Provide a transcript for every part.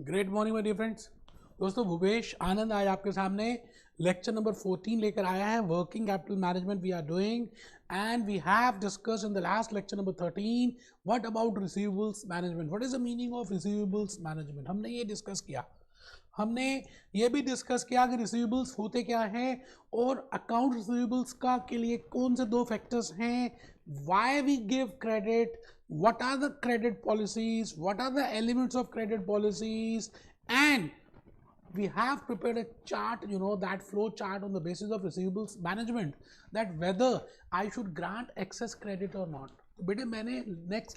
Great morning my dear friends. दोस्तों, भूपेश आनंद आज आपके सामने लेक्चर नंबर 14 लेकर आया है। Working capital management we are doing and we have discussed in the last lecture number 13 what about receivables management, what is the meaning of receivables management. हमने ये discuss किया। हमने ये भी डिस्कस किया कि रिसीवेबल्स होते क्या हैं और अकाउंट रिसीवेबल्स का के लिए कौन से दो फैक्टर्स हैं, why we give credit, what are the credit policies, what are the elements of credit policies, and we have prepared a chart, that flow chart on the basis of receivables management, that whether I should grant excess credit or not. तो बेटे मैंने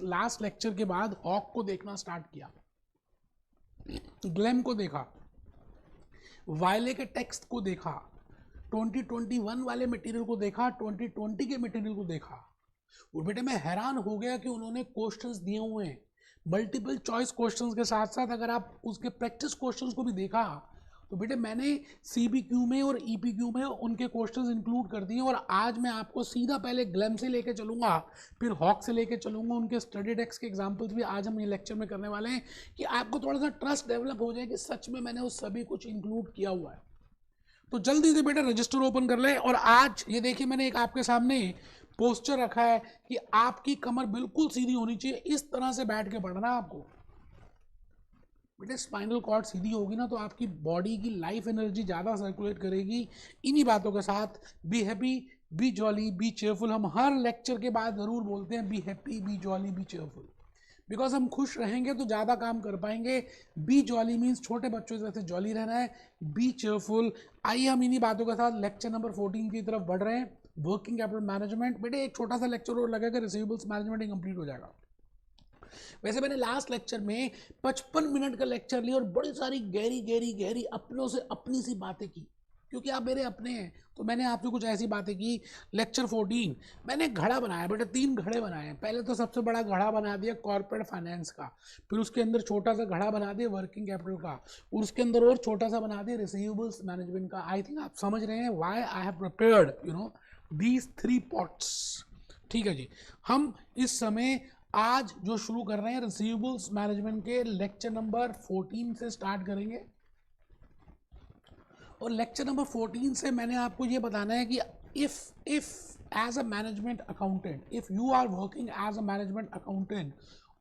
last lecture के बाद hoc को देखना start किया, glam को देखा, वायले के टेक्स्ट को देखा, 2021 वाले मटेरियल को देखा, 2020 के मटेरियल को देखा। और बेटे मैं हैरान हो गया कि उन्होंने क्वेश्चंस दिए हुए हैं मल्टीपल चॉइस क्वेश्चंस के साथ साथ अगर आप उसके प्रैक्टिस क्वेश्चंस को भी देखा तो बेटे मैंने सीबीक्यू में और ईपीक्यू में उनके क्वेश्चंस इंक्लूड कर दिए। और आज मैं आपको सीधा पहले ग्लेम से लेके चलूंगा, फिर हॉक से लेके चलूंगा, उनके स्टडी डेस्क के एग्जांपल्स भी आज हम ये लेक्चर में करने वाले हैं कि आपको थोड़ा सा ट्रस्ट डेवलप हो जाए कि सच में मैंने वो सभी कुछ इंक्लूड किया हुआ है। तो जल्दी से बेटा रजिस्टर ओपन कर ले। और आज ये देखिए मैंने एक आपके सामने पोस्चर रखा है कि आपकी कमर बिल्कुल सीधी होनी चाहिए, इस तरह से बैठ के पढ़ना है आपको। बेटे स्पाइनल कॉर्ड सीधी होगी ना तो आपकी बॉडी की लाइफ एनर्जी ज़्यादा सर्कुलेट करेगी। इन्हीं बातों के साथ be happy, B jolly, B cheerful. हम हर लेक्चर के बाद ज़रूर बोलते हैं be happy, B jolly, B cheerful, because हम खुश रहेंगे तो ज़्यादा काम कर पाएंगे। बी जॉली मीन्स छोटे बच्चों जैसे जॉली रहना है, बी चेयरफुल। आइए हम इन्हीं बातों के साथ लेक्चर नंबर 14 की तरफ बढ़ रहे हैं, वर्किंग कैपिटल मैनेजमेंट। बेटे एक छोटा सा लेक्चर और लगेगा, रिसीवेबल्स मैनेजमेंट कंप्लीट हो जाएगा। वैसे मैंने लास्ट लेक्चर में 55 मिनट का लेक्चर लिया और बड़ी सारी गहरी गहरी गहरी अपनों से अपनी सी बातें की, क्योंकि आप मेरे अपने हैं। तो मैंने आपसे कुछ ऐसी बातें की। लेक्चर 14 मैंने घड़ा बनाया बेटा, 3 घड़े बनाए हैं। पहले तो सबसे बड़ा घड़ा बना दिया कॉर्पोरेट फाइनेंस का, फिर उसके अंदर छोटा सा घड़ा बना दिया वर्किंग कैपिटल का, और उसके अंदर और छोटा सा बना दिया रिसीवेबल्स मैनेजमेंट का। आई थिंक आप समझ रहे हैं why I have prepared these 3 pots. ठीक है जी, हम इस समय आज जो शुरू कर रहे हैं रिसीवेबल्स मैनेजमेंट के लेक्चर नंबर 14 से स्टार्ट करेंगे। और लेक्चर नंबर 14 से मैंने आपको ये बताना है कि if as a management accountant, if you are working as a management accountant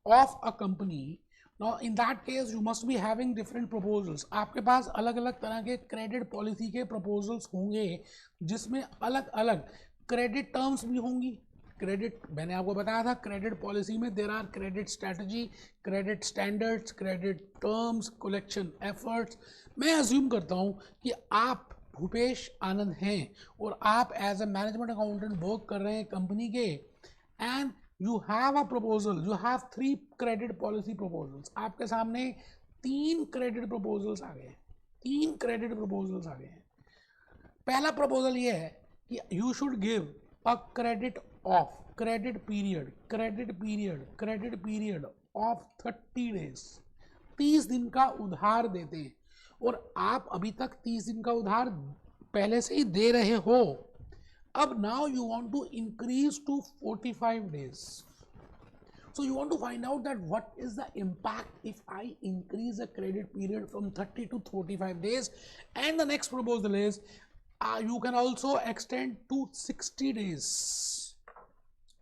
of a company, now in that case you must be having different proposals. आपके पास अलग अलग तरह के क्रेडिट पॉलिसी के प्रपोजल्स होंगे, जिसमें अलग अलग क्रेडिट टर्म्स भी होंगी। क्रेडिट मैंने आपको बताया था, क्रेडिट पॉलिसी में there are credit strategy, credit standards, credit terms, collection efforts. मैं अज्यूम करता हूं कि आप भूपेश आनंद हैं और आप as a management accountant work कर रहे हैं कंपनी के, and you have a proposal, you have 3 credit policy proposals. आपके सामने 3 क्रेडिट प्रपोजल्स आ गए हैं, 3 क्रेडिट प्रपोजल्स आ गए हैं। पहला प्रपोजल ये है कि you should give a credit of credit period of 30 days. 30 दिन का उधार देते हैं, और आप अभी तक 30 दिन का उधार पहले से ही दे रहे हो। अब now you want to increase to 45 days. So you want to find out that what is the impact if I increase the credit period from 30 to 45 days. And the next proposal is you can also extend to 60 days.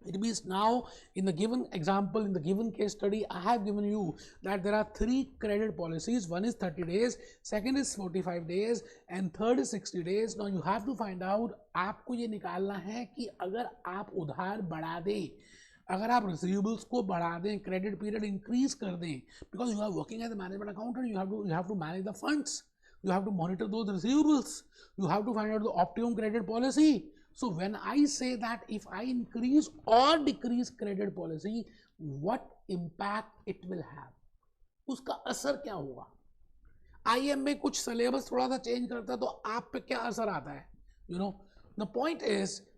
It means now in the given example, in the given case study, I have given you that there are 3 credit policies. One is 30 days, second is 45 days, and third is 60 days. Now you have to find out, आपको ये निकालना है कि अगर आप उधार बढ़ा दें, अगर आप रिसीवेबल्स को बढ़ा दें, क्रेडिट पीरियड इंक्रीज कर दें, because you are working as a management accountant, you have to manage the funds, you have to monitor those receivables, you have to find out the optimum credit policy. So when I say that if I increase or decrease credit policy, what impact it will have, उसका असर क्या होगा। IM में कुछ syllabus थोड़ा सा change करता है तो आप पे क्या असर आता है,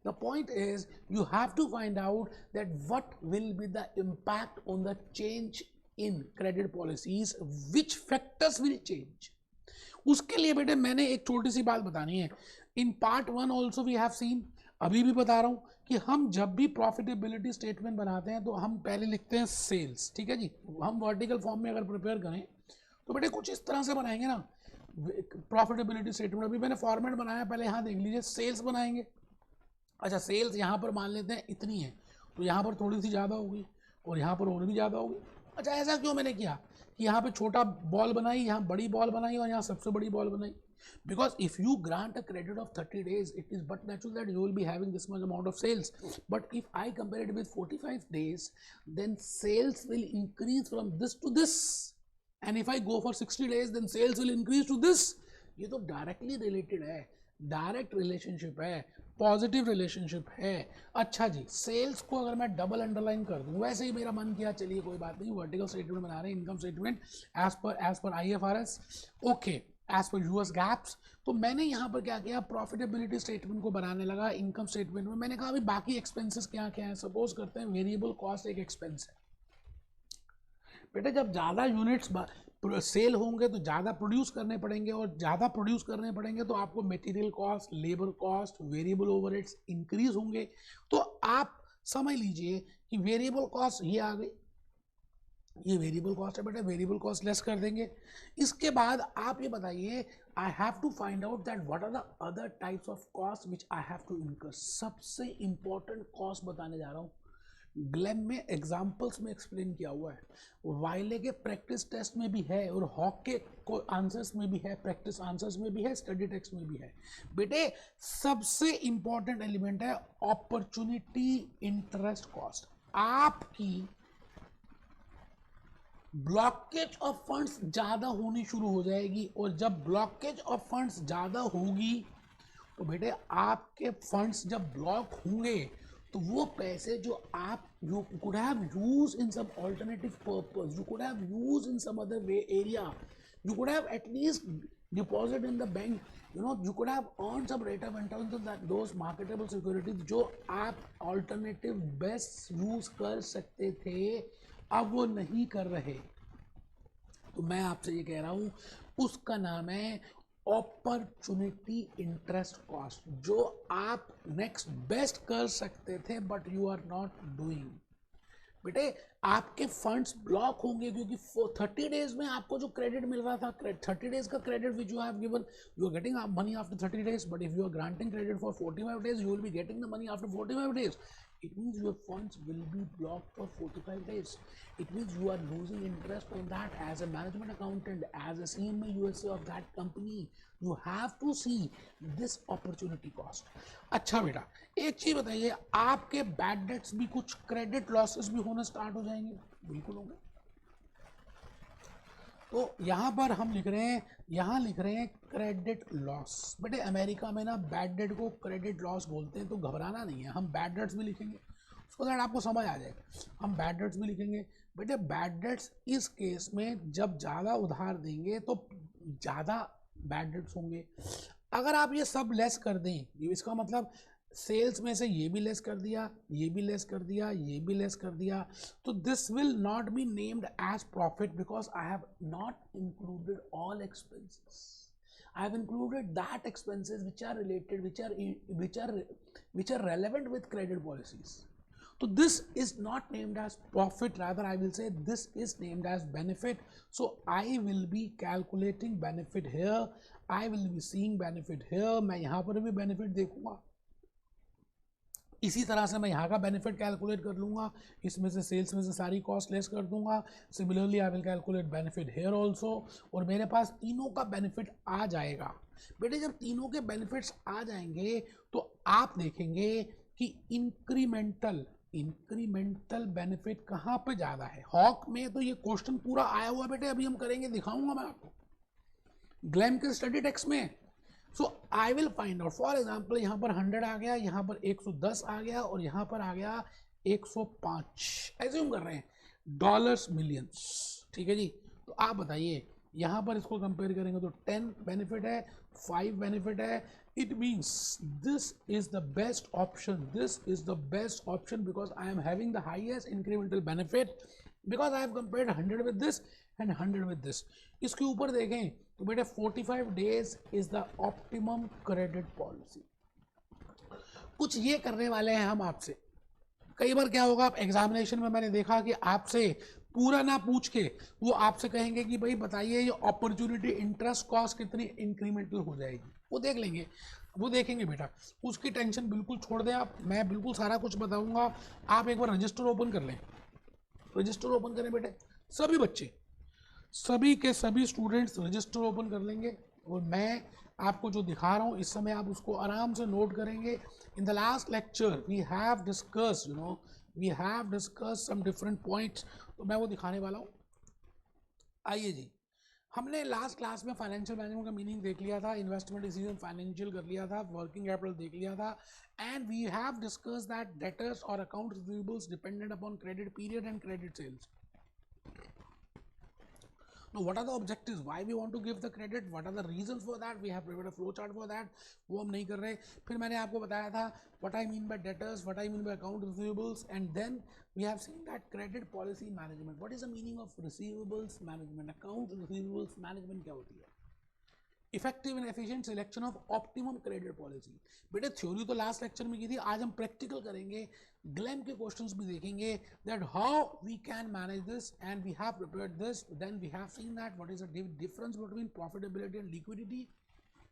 The point is you have to find out that what will be the impact on the change in credit policies, which factors will change. उसके लिए बेटे मैंने एक छोटी सी बात बतानी है। In part 1 also we have seen, अभी भी बता रहा हूँ कि हम जब भी प्रॉफिटेबिलिटी स्टेटमेंट बनाते हैं तो हम पहले लिखते हैं सेल्स। ठीक है जी, हम वर्टिकल फॉर्म में अगर प्रिपेयर करें तो बेटे कुछ इस तरह से बनाएंगे ना प्रॉफिटेबिलिटी स्टेटमेंट। अभी मैंने फॉर्मेट बनाया, पहले यहाँ देख लीजिए, सेल्स बनाएंगे। अच्छा सेल्स यहाँ पर मान लेते हैं इतनी है, तो यहाँ पर थोड़ी सी ज़्यादा होगी और यहाँ पर और भी ज़्यादा होगी। अच्छा ऐसा क्यों मैंने किया कि यहाँ पे छोटा बॉल बनाई, यहाँ बड़ी बॉल बनाई और यहाँ सबसे बड़ी बॉल बनाई? Because if you grant a credit of 30 days, it is but natural that you will be having this much amount of sales. But if I compare it with 45 days, then sales will increase from this to this. And if I go for 60 days, then sales will increase to this. ये तो directly related है, direct relationship है, positive relationship है। अच्छा जी, sales को अगर मैं double underline कर दूं, वैसे ही मेरा मन किया, चलिए कोई बात नहीं, वर्टिकल स्टेटमेंट बना रहे हैं, income statement as per IFRS, okay, as per US GAAPs. तो मैंने यहाँ पर क्या किया, प्रॉफिटेबिलिटी स्टेटमेंट को बनाने लगा इनकम स्टेटमेंट में। मैंने कहा अभी बाकी एक्सपेंसेस क्या क्या है, सपोज करते हैं वेरिएबल कॉस्ट एक एक्सपेंस है। बेटे जब ज़्यादा यूनिट्स सेल होंगे तो ज़्यादा प्रोड्यूस करने पड़ेंगे, और ज़्यादा प्रोड्यूस करने पड़ेंगे तो आपको material cost, labour cost, variable overheads increase होंगे। तो आप समझ लीजिए कि वेरिएबल कॉस्ट ये आ गई, ये वेरिएबल कॉस्ट है बेटा, वेरिएबल कॉस्ट लेस कर देंगे। इसके बाद आप ये बताइए, I have to find out that what are the other types of cost which I have to incur. सबसे इंपॉर्टेंट कॉस्ट बताने जा रहा हूँ, ग्लेम में एग्जाम्पल्स में एक्सप्लेन किया हुआ है, वाइले के प्रैक्टिस टेस्ट में भी है, और हॉक के आंसर्स में भी है, प्रैक्टिस आंसर्स में भी है, स्टडी टेक्स्ट में भी है। बेटे सबसे इंपॉर्टेंट एलिमेंट है अपॉर्चुनिटी इंटरेस्ट कॉस्ट। आपकी ब्लॉकेज ऑफ फंड्स ज़्यादा होनी शुरू हो जाएगी, और जब ब्लॉकेज ऑफ फंड्स ज़्यादा होगी तो बेटे आपके फंड्स जब ब्लॉक होंगे तो वो पैसे जो आप you could have used in some alternative purpose, you could have used in some other way area, you could have at least deposit in the bank, you know, you could have earned some rate of interest on that those marketable securities जो आप alternative best use कर सकते थे, अब वो नहीं कर रहे। तो मैं आपसे ये कह रहा हूँ, उसका नाम है अपॉर्चुनिटी इंटरेस्ट कॉस्ट, जो आप नेक्स्ट बेस्ट कर सकते थे but you are not doing. बेटे आपके फंड्स ब्लॉक होंगे क्योंकि 30 डेज में आपको जो क्रेडिट मिल रहा था, 30 डेज का credit which you have given, you are getting money after 30 days, but if you are granting credit for 45 days, you will be getting the money after 45 days. It means your funds will be blocked for 45 days. It means you are losing interest on that. As a management accountant, as a CMA USA of that company, you have to see this opportunity cost. अच्छा बेटा एक चीज बताइए, आपके bad debts भी कुछ credit losses भी होना स्टार्ट हो जाएंगे? बिल्कुल होंगे। तो यहाँ पर हम लिख रहे हैं, यहाँ लिख रहे हैं क्रेडिट लॉस। बेटे अमेरिका में ना बैड डेट को क्रेडिट लॉस बोलते हैं, तो घबराना नहीं है, हम बैड डेट्स भी लिखेंगे, उसको दैट आपको समझ आ जाएगा। हम बैड डेट्स भी लिखेंगे। बेटे बैड डेट्स इस केस में जब ज़्यादा उधार देंगे तो ज़्यादा बैड डेट्स होंगे। अगर आप ये सब लेस कर दें, इसका मतलब सेल्स में से ये भी लेस कर दिया, ये भी लेस कर दिया, ये भी लेस कर दिया, तो this will not be named as profit because I have not included all expenses. I have included that expenses which are related, which are relevant with credit policies. So this is not named as profit, rather I will say this is named as benefit. So I will be calculating benefit here, I will be seeing benefit here, मैं यहाँ पर भी benefit देखूंगा, इसी तरह से मैं यहाँ का बेनिफिट कैलकुलेट कर लूँगा, इसमें से सेल्स में से सारी कॉस्ट लेस कर दूंगा। Similarly I will calculate benefit here also, और मेरे पास तीनों का बेनिफिट आ जाएगा। बेटे जब तीनों के बेनिफिट्स आ जाएंगे तो आप देखेंगे कि इंक्रीमेंटल बेनिफिट कहाँ पे ज़्यादा है। हॉक में तो ये क्वेश्चन पूरा आया हुआ बेटे, अभी हम करेंगे, दिखाऊंगा मैं आपको ग्लैम के स्टडी टेक्स्ट में। So I will find out, for example यहाँ पर 100 आ गया, यहाँ पर 110 आ गया, और यहाँ पर आ गया 105, एज्यूम कर रहे हैं डॉलर्स मिलियंस, ठीक है जी। तो आप बताइए यहाँ पर इसको कंपेयर करेंगे तो 10 बेनिफिट है, 5 बेनिफिट है। It means this is the best option, this is the best option because I am having the highest incremental benefit, because I have compared 100 with this and 100 with this. इसके ऊपर देखें तो बेटे 45 days is the optimum credit policy. कुछ ये करने वाले हैं हम आपसे। कई बार क्या होगा, आप एग्जामिनेशन में मैंने देखा कि आपसे पूरा ना पूछ के वो आपसे कहेंगे कि भाई बताइए ये अपॉर्चुनिटी इंटरेस्ट कॉस्ट कितनी इंक्रीमेंटल हो जाएगी, वो देख लेंगे, वो देखेंगे बेटा, उसकी टेंशन बिल्कुल छोड़ दें आप, मैं बिल्कुल सारा कुछ बताऊंगा। आप एक बार रजिस्टर ओपन कर लें, रजिस्टर ओपन करें बेटे, सभी बच्चे, सभी के सभी स्टूडेंट्स रजिस्टर ओपन कर लेंगे, और मैं आपको जो दिखा रहा हूँ इस समय आप उसको आराम से नोट करेंगे। In the last lecture we have discuss we have discuss some different points, तो मैं वो दिखाने वाला हूँ। आइए जी, हमने लास्ट क्लास में फाइनेंशियल मैनेजमेंट का मीनिंग देख लिया था, इन्वेस्टमेंट डिसीजन फाइनेंशियल कर लिया था, वर्किंग कैपिटल देख लिया था, and we have discuss that debtors और account receivables dependent upon credit period and credit sales. Now, what are the objectives? Why we want to give the credit? What are the reasons for that? We have prepared a flow chart for that. वो हम नहीं कर रहे. फिर मैंने आपको बताया था what I mean by debtors, what I mean by account receivables, and then we have seen that credit policy management. What is the meaning of receivables management? Account receivables management क्या होती है? Effective and efficient selection of optimum credit policy. बेटे theory तो last lecture में की थी, आज हम प्रैक्टिकल करेंगे, ग्लैम के क्वेश्चंस भी देखेंगे that how we can manage this, and we have prepared this, then we have seen that what is the difference between profitability and liquidity,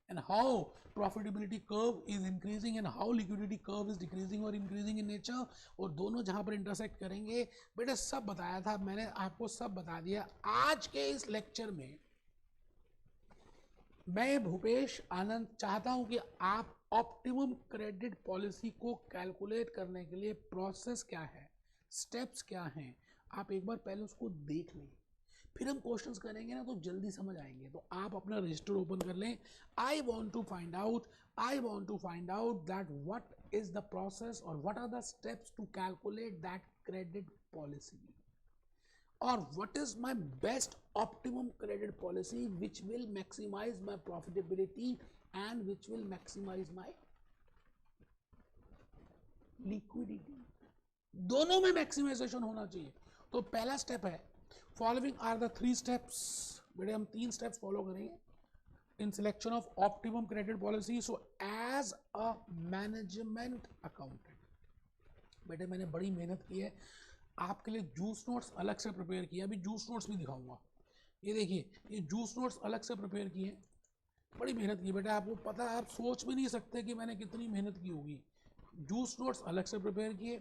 and how profitability curve is increasing and how liquidity curve is decreasing or increasing in nature, और दोनों जहां पर intersect करेंगे बेटा सब बताया था मैंने आपको, सब बता दिया। आज के इस लेक्चर में मैं भूपेश आनंद चाहता हूं कि आप ऑप्टिमम क्रेडिट पॉलिसी को कैलकुलेट करने के लिए प्रोसेस क्या है, स्टेप्स क्या हैं, आप एक बार पहले उसको देख लें, फिर हम क्वेश्चंस करेंगे ना तो जल्दी समझ आएंगे। तो आप अपना रजिस्टर ओपन कर लें। I want to find out that what is the process और what are the steps to calculate that credit policy, or what is my best optimum credit policy which will maximize my profitability and which will maximize my liquidity, दोनों में maximisation होना चाहिए। तो पहला step है, following are the 3 steps, बेटे हम 3 steps follow करेंगे in selection of optimum credit policy. So as a management accountant, बेटे मैंने बड़ी मेहनत की है, आपके लिए जूस नोट्स अलग से प्रिपेयर किए, अभी जूस नोट्स भी दिखाऊंगा। ये देखिए, ये जूस नोट्स अलग से प्रिपेयर किए, बड़ी मेहनत की बेटा, आपको पता है, आप सोच भी नहीं सकते कि मैंने कितनी मेहनत की होगी। जूस नोट्स अलग से प्रिपेयर किए,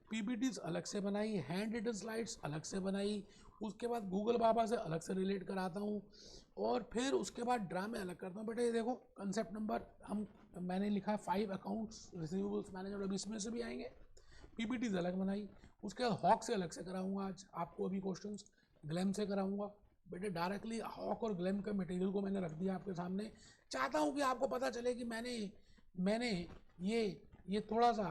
पीपीटीज अलग से बनाई, हैंड रिटन स्लाइड्स अलग से बनाई, उसके बाद गूगल बाबा से अलग से रिलेट कराता हूँ, और फिर उसके बाद ड्रामे अलग करता हूँ। बेटा ये देखो कंसेप्ट नंबर मैंने लिखा 5 अकाउंट्स रिसीवेबल्स मैनेजमेंट, अब इसमें से भी आएंगे। पीपीटीज अलग बनाई, उसके बाद हॉक से अलग से कराऊंगा आज आपको, अभी क्वेश्चंस ग्लैम से कराऊंगा। बेटे डायरेक्टली हॉक और ग्लैम का मटेरियल को मैंने रख दिया आपके सामने, चाहता हूं कि आपको पता चले कि मैंने ये थोड़ा सा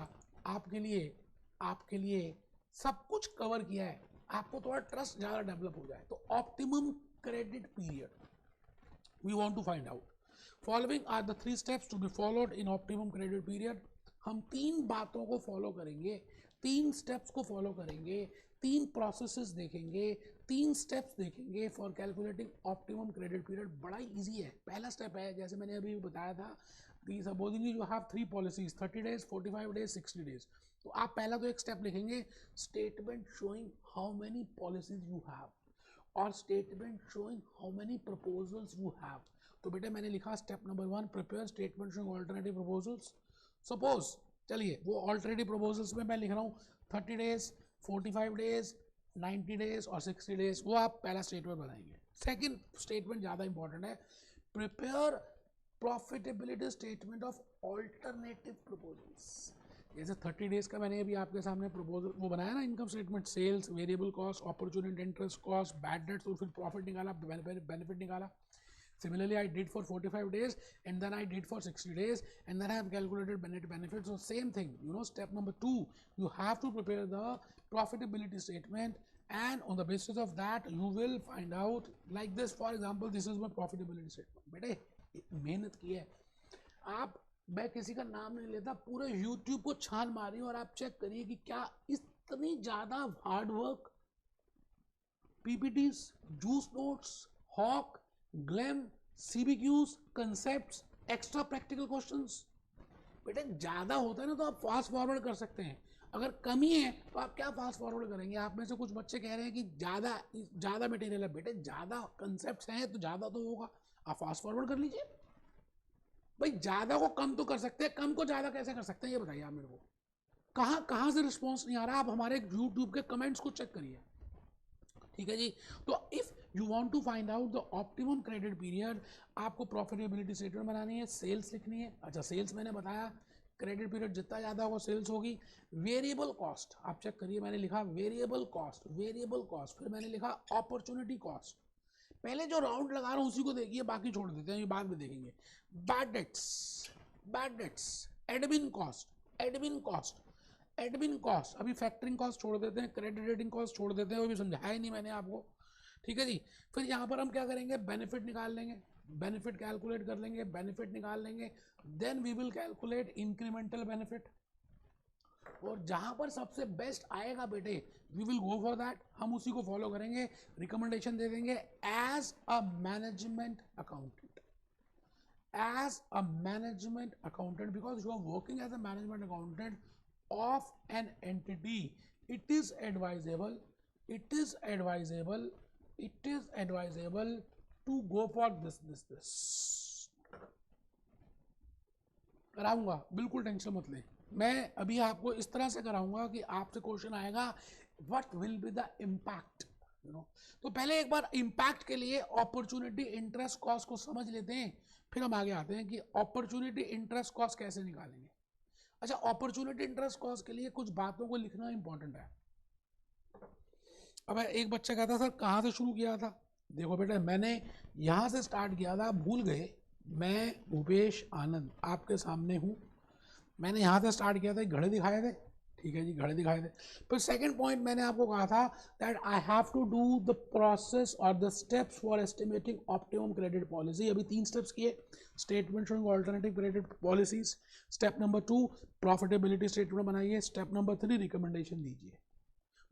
आपके लिए सब कुछ कवर किया है, आपको थोड़ा ट्रस्ट ज़्यादा डेवलप हो जाए। तो optimum credit period we want to find out, following are the 3 steps to be followed in optimum credit period. हम 3 बातों को फॉलो करेंगे, 3 स्टेप्स को फॉलो करेंगे, 3 प्रोसेसेस देखेंगे, 3 स्टेप्स देखेंगे for calculating optimum credit period. बड़ा इजी है। पहला स्टेप है, जैसे मैंने अभी बताया था, supposing you have 3 policies, 30 days, 45 days, 60 days. तो आप पहला तो एक स्टेप लिखेंगे, statement showing how many policies you have, और statement showing how many proposals you have. तो बेटे मैंने लिखा step number 1, prepare statement showing alternative proposals. Suppose चलिए वो ऑल्टरनेटिव प्रपोजल्स में मैं लिख रहा हूँ 30 डेज, 45 डेज, 90 डेज और 60 डेज, वो आप पहला स्टेटमेंट बनाएंगे। सेकंड स्टेटमेंट ज़्यादा इंपॉर्टेंट है, prepare profitability statement of alternative proposals. जैसे 30 डेज का मैंने अभी आपके सामने प्रपोजल वो बनाया ना, income statement, sales, variable cost, opportunity interest cost, bad debts, और फिर प्रॉफिट निकाला, बेनिफिट निकाला। Similarly, I did for 45 days and then I did for 60 days and then I have calculated benefits. So same thing, step number 2, you have to prepare the profitability statement, and on the basis of that you will find out like this. For example, this is my profitability statement. बेटे मेहनत की है आप, मैं किसी का नाम नहीं लेता, पूरे YouTube को छान मारिए और आप चेक करिए कि क्या इतनी ज़्यादा hard work, PPTs, juice notes, hawk, glam, CBQs, concepts, extra practical questions, बेटे ज़्यादा होता है ना तो आप फास्ट फॉरवर्ड कर सकते हैं। अगर कमी है तो आप क्या फास्ट फॉरवर्ड करेंगे? आप में से कुछ बच्चे कह रहे हैं कि ज़्यादा मटेरियल है। बेटे ज़्यादा कंसेप्ट हैं तो ज़्यादा तो होगा, आप फास्ट फॉरवर्ड कर लीजिए। भाई ज़्यादा को कम तो कर सकते हैं, कम को ज़्यादा कैसे कर सकते हैं ये बताइए आप मेरे को। कहाँ से रिस्पॉन्स नहीं आ रहा? आप हमारे यूट्यूब के कमेंट्स को चेक करिए। ठीक है जी। तो if you want to find out the optimum credit period, आपको प्रॉफिटेबिलिटी स्टेटमेंट बनानी है, सेल्स लिखनी है। अच्छा, सेल्स मैंने बताया, क्रेडिट पीरियड जितना ज़्यादा होगा सेल्स होगी। वेरिएबल कॉस्ट आप चेक करिए, मैंने लिखा वेरिएबल कॉस्ट, फिर मैंने लिखा अपॉर्चुनिटी कॉस्ट। पहले जो राउंड लगा रहा हूँ उसी को देखिए, बाकी छोड़ देते हैं, ये बाद में देखेंगे। बैड डेट्स, एडमिन कॉस्ट, अभी फैक्टरिंग कॉस्ट छोड़ देते हैं, क्रेडिट रेटिंग कॉस्ट छोड़ देते हैं, वो भी समझाया ही नहीं मैंने आपको। ठीक है जी। फिर यहाँ पर हम क्या करेंगे? बेनिफिट निकाल लेंगे, बेनिफिट कैलकुलेट कर लेंगे, बेनिफिट निकाल लेंगे, then we will calculate incremental benefit. और जहां पर सबसे बेस्ट आएगा बेटे, we will go for that, हम उसी को फॉलो करेंगे, रिकमेंडेशन दे देंगे as a management accountant, because you are working as a management accountant of an entity, it is advisable to go for this कराऊंगा, बिल्कुल टेंशन मत लें। मैं अभी आपको इस तरह से कराऊंगा कि आपसे क्वेश्चन आएगा what will be the impact, तो पहले एक बार इम्पैक्ट के लिए अपॉर्चुनिटी इंटरेस्ट कॉस्ट को समझ लेते हैं, फिर हम आगे आते हैं कि अपॉर्चुनिटी इंटरेस्ट कॉस्ट कैसे निकालेंगे। अच्छा, अपॉर्चुनिटी इंटरेस्ट कॉस्ट के लिए कुछ बातों को लिखना इंपॉर्टेंट है। अब एक बच्चा कहता सर कहाँ से शुरू किया था? देखो बेटा, मैंने यहाँ से स्टार्ट किया था, भूल गए? मैं भूपेश आनंद आपके सामने हूँ, मैंने यहाँ से स्टार्ट किया था, घड़े दिखाए थे। ठीक है जी, घड़े दिखाए थे। फिर सेकंड पॉइंट मैंने आपको कहा था that I have to do the process और the steps for estimating optimum credit policy. अभी 3 स्टेप्स किए, statement showing alternative credit policies, step number 2 profitability statement बनाइए, स्टेप नंबर 3 रिकमेंडेशन दीजिए।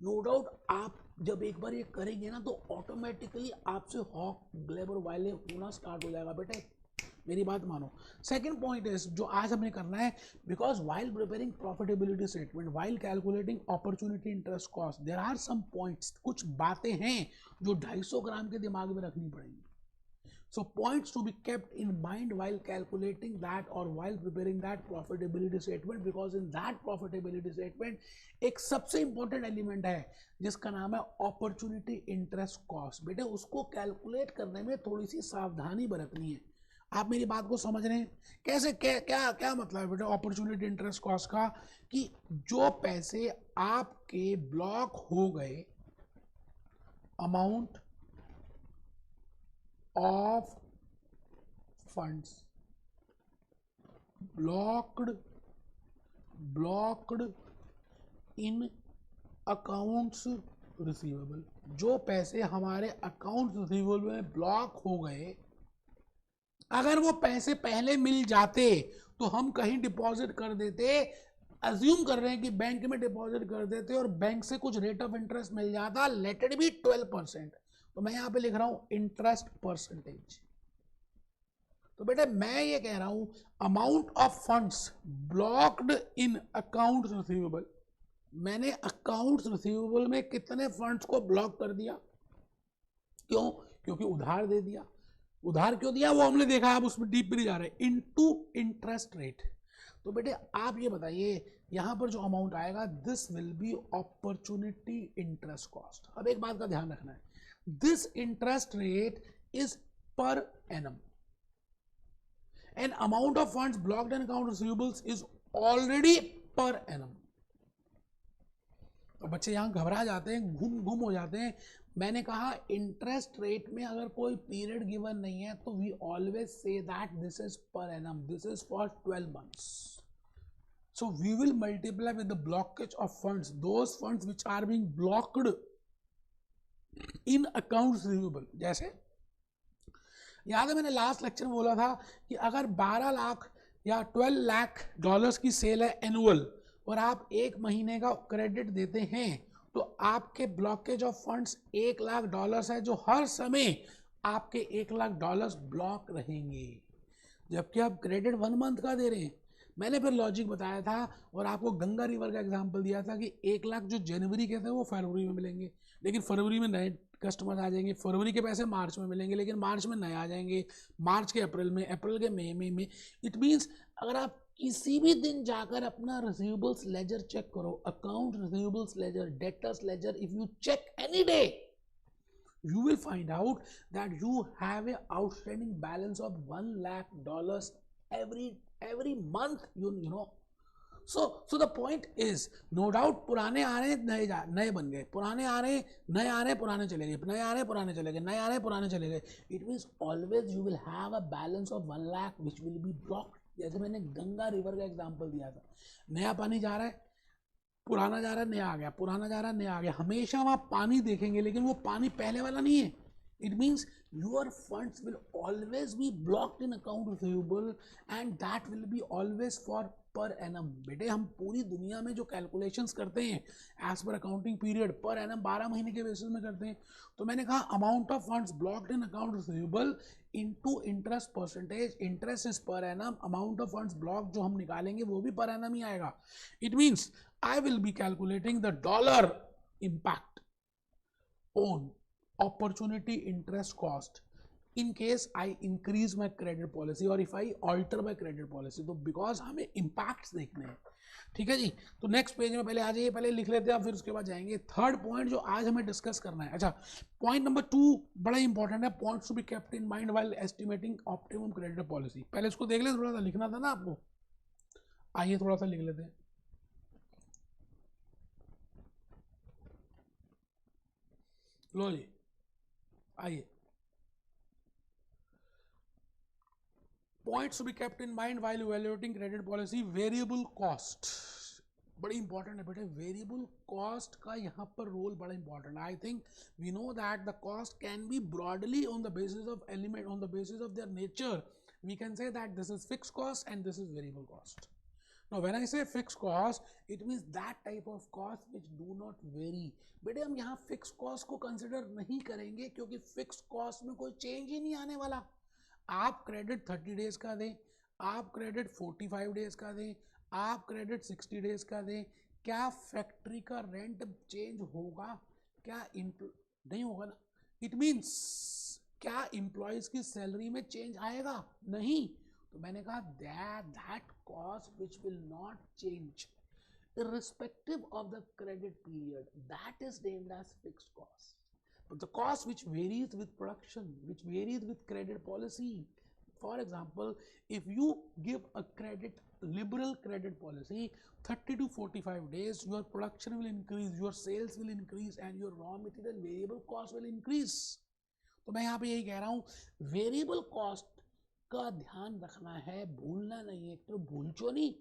नो डाउट आप जब एक बार ये करेंगे ना तो ऑटोमेटिकली आपसे हॉक ग्लेबर वाले होना स्टार्ट हो जाएगा बेटे, मेरी बात मानो। सेकंड पॉइंट इज जो आज हमें करना है, because while preparing profitability statement, while calculating opportunity interest cost, there are some points, कुछ बातें हैं जो 250 ग्राम के दिमाग में रखनी पड़ेंगी। So points to be kept in mind while calculating that or while preparing that profitability statement, because in that profitability statement एक सबसे important element है जिसका नाम है opportunity interest cost। बेटे उसको कैलकुलेट करने में थोड़ी सी सावधानी बरतनी है। आप मेरी बात को समझ रहे हैं? कैसे क्या मतलब है बेटे अपॉर्चुनिटी इंटरेस्ट कॉस्ट का? कि जो पैसे आपके ब्लॉक हो गए, amount of funds blocked in accounts receivable, जो पैसे हमारे अकाउंट रिसीवेबल में ब्लॉक हो गए, अगर वो पैसे पहले मिल जाते तो हम कहीं डिपॉजिट कर देते, अज्यूम कर रहे हैं कि बैंक में डिपॉजिट कर देते और बैंक से कुछ रेट ऑफ इंटरेस्ट मिल जाता, लेट इट बी 12%, तो मैं यहां पे लिख रहा हूं इंटरेस्ट परसेंटेज। तो बेटे मैं ये कह रहा हूं amount of funds blocked in account receivable, मैंने अकाउंट रिसीवेबल में कितने फंड्स को ब्लॉक कर दिया? क्यों? क्योंकि उधार दे दिया। उधार क्यों दिया वो हमने देखा, आप उसमें डीप भी नहीं जा रहे। Into interest rate. तो बेटे आप ये बताइए यहां पर जो अमाउंट आएगा, this will be opportunity interest cost. अब एक बात का ध्यान रखना है, this interest rate is per annum and amount of funds blocked in account receivables is already per annum। तो बच्चे यहां घबरा जाते हैं, गुम हो जाते हैं। मैंने कहा इंटरेस्ट रेट में अगर कोई पीरियड गिवन नहीं है तो we always say that this is per annum, this is for 12 months। So we will multiply with the blockage of funds, those funds which are being blocked in account receivable. जैसे याद है मैंने last lecture में बोला था कि अगर 12 लाख या 12 लाख डॉलर्स की सेल है एनुअल और आप एक महीने का क्रेडिट देते हैं तो आपके blockage of funds 1 lakh dollars है, जो हर समय आपके 1 लाख डॉलर्स ब्लॉक रहेंगे। जबकि आप क्रेडिट 1 मंथ का दे रहे हैं मैंने फिर लॉजिक बताया था और आपको गंगा रिवर का एग्जांपल दिया था कि 1 लाख जो जनवरी के थे वो फरवरी में मिलेंगे, लेकिन फरवरी में नए कस्टमर आ जाएंगे, फरवरी के पैसे मार्च में मिलेंगे, लेकिन मार्च में नए आ जाएंगे, मार्च के अप्रैल में, अप्रैल के मई में। इट मीन्स अगर आप किसी भी दिन जाकर अपना रिसीवेबल्स लेजर चेक करो, account receivables ledger, debtors ledger, if you check any day, you will find out that you have a outstanding balance of $1 lakh every month, you know. So the point is, no doubt पुराने आ रहे हैं, नए बन गए, पुराने आ रहे हैं, नए आ रहे हैं, पुराने चले गए, नए आ रहे हैं, पुराने चले गए, नए आ रहे हैं, पुराने चले गए. It means always you will have a balance of 1 lakh which will be blocked. जैसे मैंने गंगा रिवर का एग्जांपल दिया था, नया पानी जा रहा है, पुराना जा रहा है, नया आ गया, पुराना जा रहा है, नया आ गया, हमेशा वहाँ पानी देखेंगे, लेकिन वो पानी पहले वाला नहीं है. It means your funds will always be blocked in account receivable and that will be always for per annum. बेटे हम पूरी दुनिया में जो कैलकुलेशंस करते हैं as per accounting period per annum 12 महीने के बेसिस में करते हैं. तो मैंने कहा amount of funds blocked in account receivable into interest percentage, interest is per annum, amount of funds block जो हम निकालेंगे वो भी पर एनम ही आएगा. It means I will be calculating the dollar impact on opportunity interest cost in case I increase my credit policy or if I alter my credit policy. तो because हमें impacts देखने हैं. ठीक है जी. तो next page में पहले आ जाइए, पहले लिख लेते हैं, फिर उसके बाद जाएंगे थर्ड पॉइंट जो आज हमें डिस्कस करना है. अच्छा, पॉइंट नंबर 2 बड़ा इंपॉर्टेंट है, points to be kept in mind while estimating optimum credit policy. पहले इसको देख लें, थोड़ा सा लिखना था ना आपको, आइए थोड़ा सा लिख लेते हैं. लो जी, आइए. Points to be kept in mind while evaluating credit policy. Variable cost बड़ी इंपॉर्टेंट है बेटे. वेरिएबल कॉस्ट का यहाँ पर रोल बड़ा इंपॉर्टेंट है. I think we know that the cost can be broadly on the basis of element, on the basis of their nature we can say that this is fixed cost and this is variable cost. Now when I say fixed cost, it means that type of cost which do not vary. बेटे हम यहाँ fix cost को consider नहीं करेंगे क्योंकि fix cost में कोई change ही नहीं आने वाला. आप क्रेडिट 30 डेज का दें, आप क्रेडिट 45 डेज का दें, आप क्रेडिट 60 डेज का दें, क्या फैक्ट्री का रेंट चेंज होगा? क्या नहीं होगा ना. इट मीन्स क्या एम्प्लॉयज की सैलरी में चेंज आएगा? नहीं. तो मैंने कहा that cost which will not change irrespective of the credit period, that is named as fixed cost. But the cost which varies with production, which varies with credit policy, for example, if you give a liberal credit policy 30 to 45 days, your production will increase, your sales will increase and your raw material variable cost will increase. तो मैं यहाँ पे यही कह रहा हूँ, variable cost का ध्यान रखना है, भूलना नहीं है. तो भूलचो नहीं,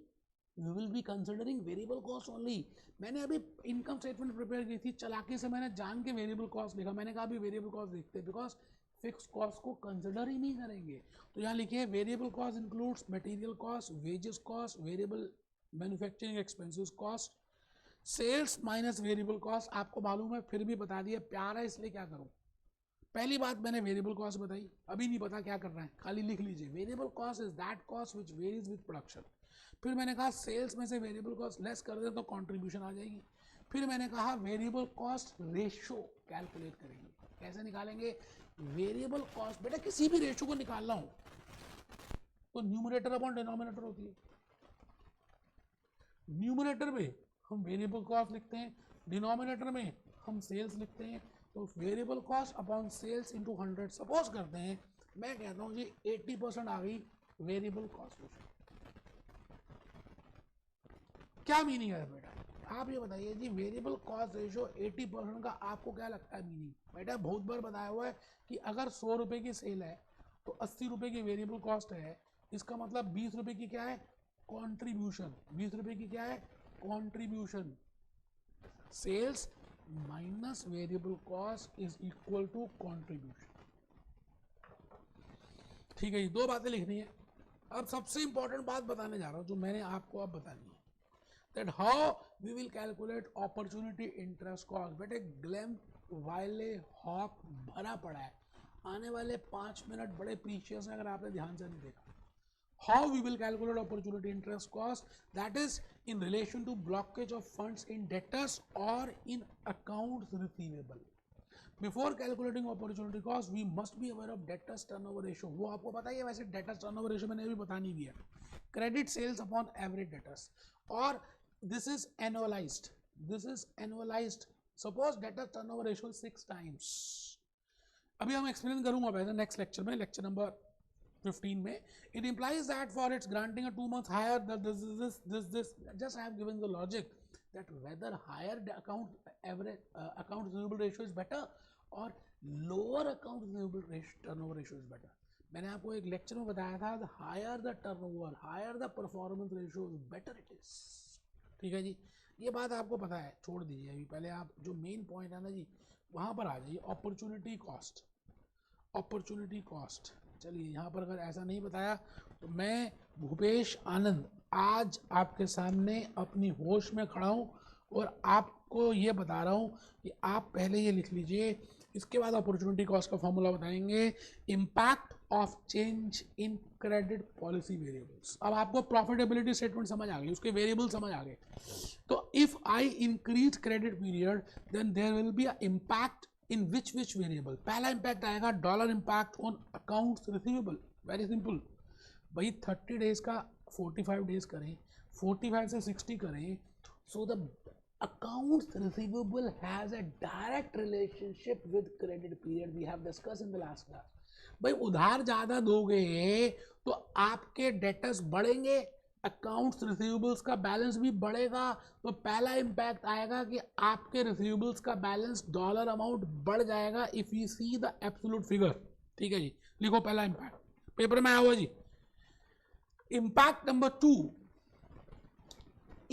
you will be considering variable cost only. मैंने अभी इनकम स्टेटमेंट प्रिपेयर की थी, चालाकी से मैंने जान के वेरिएबल कॉस्ट लिखा. मैंने कहा अभी वेरिएबल कॉस्ट लिखते बिकॉज फिक्स कॉस्ट को कंसिडर ही नहीं करेंगे. तो यहाँ लिखिए variable cost includes material cost, wages cost, variable manufacturing expenses cost, sales minus variable cost. आपको मालूम है, फिर भी बता दिया, प्यार है इसलिए क्या करूँ. पहली बात मैंने वेरिएबल कॉस्ट बताई, अभी नहीं पता क्या करना है, खाली लिख लीजिए. Variable cost is that cost which varies with production. फिर मैंने कहा सेल्स में से वेरिएबल कॉस्ट लेस कर दे तो कंट्रीब्यूशन आ जाएगी. फिर मैंने कहा वेरिएबल कॉस्ट रेशो कैलकुलेट करेंगे. कैसे निकालेंगे वेरिएबल कॉस्ट? बेटा किसी भी रेशो को निकालना हो तो न्यूमरेटर अपॉन डिनोमिनेटर होती है. न्यूमरेटर में हम वेरिएबल कॉस्ट लिखते हैं, डिनोमिनेटर में हम सेल्स लिखते हैं. तो variable cost upon sales into 100. Suppose करते हैं मैं कहता हूँ जी 80% आ गई वेरिएबल कॉस्ट रेशो. क्या मीनिंग है बेटा? आप ये बताइए जी, वेरिएबल कॉस्ट रेशो 80% का आपको क्या लगता है मीनिंग? बेटा बहुत बार बताया हुआ है कि अगर 100 रुपये की सेल है तो 80 रुपये की वेरिएबल कॉस्ट है. इसका मतलब 20 रुपये की क्या है? कॉन्ट्रीब्यूशन. 20 रुपये की क्या है? Contribution. Sales minus variable cost is equal to contribution. ठीक है, ये दो बातें लिखनी है. अब सबसे इंपॉर्टेंट बात बताने जा रहा हूं जो मैंने आपको अब बतानी है, that how we will calculate opportunity interest cost. बेटे ग्लैम वाले हॉक भरा पड़ा है. आने वाले 5 मिनट बड़े प्रीशियस हैं अगर आपने ध्यान से नहीं देखा. How we will calculate opportunity interest cost? That is in relation to blockage of funds in debtors or in accounts receivable. Before calculating opportunity cost, we must be aware of debtors turnover ratio. वो आपको पता ही है, वैसे debtors turnover ratio मैंने अभी बतानी भी है. Credit sales upon average debtors, और this is annualized. This is annualized. Suppose debtors turnover ratio 6 times. अभी हम एक्सप्लेन करूंगा वैसे नेक्स्ट लेक्चर में, लेक्चर नंबर 15 में. It implies that for its granting a 2 months higher, this just I have given the logic that whether higher account average account receivable ratio is better or lower account receivable ratio turnover ratio is better. मैंने आपको एक lecture में बताया था, the higher the turnover, higher the performance ratio, better it is. ठीक है जी, ये बात आपको पता है, छोड़ दीजिए अभी. पहले आप जो मेन पॉइंट है ना जी, वहाँ पर आ जाइए. Opportunity cost, opportunity cost. चलिए यहाँ पर अगर ऐसा नहीं बताया तो मैं भूपेश आनंद आज आपके सामने अपनी होश में खड़ा हूँ और आपको ये बता रहा हूँ कि आप पहले ये लिख लीजिए. इसके बाद अपॉर्चुनिटी कॉस्ट का फॉर्मूला बताएंगे. Impact of change in credit policy variables. अब आपको प्रॉफिटेबिलिटी स्टेटमेंट समझ आ गई, उसके वेरिएबल समझ आ गए. तो if I increase credit period then there will be a impact in which variable. पहला इम्पैक्ट आएगा dollar impact on accounts receivable. Very simple भाई, 30 डेज का 45 डेज करें, 45 से 60 करें, so the accounts receivable has a direct relationship with credit period. We have discussed in the last class. भाई उधार ज़्यादा दोगे तो आपके डेटर्स बढ़ेंगे, अकाउंट्स रिसीवेबल्स का बैलेंस भी बढ़ेगा. तो पहला इम्पैक्ट आएगा कि आपके रिसीवेबल्स का बैलेंस डॉलर अमाउंट बढ़ जाएगा if you see the absolute figure. ठीक है जी, लिखो पहला इम्पैक्ट, पेपर में आया हुआ जी. Impact number 2,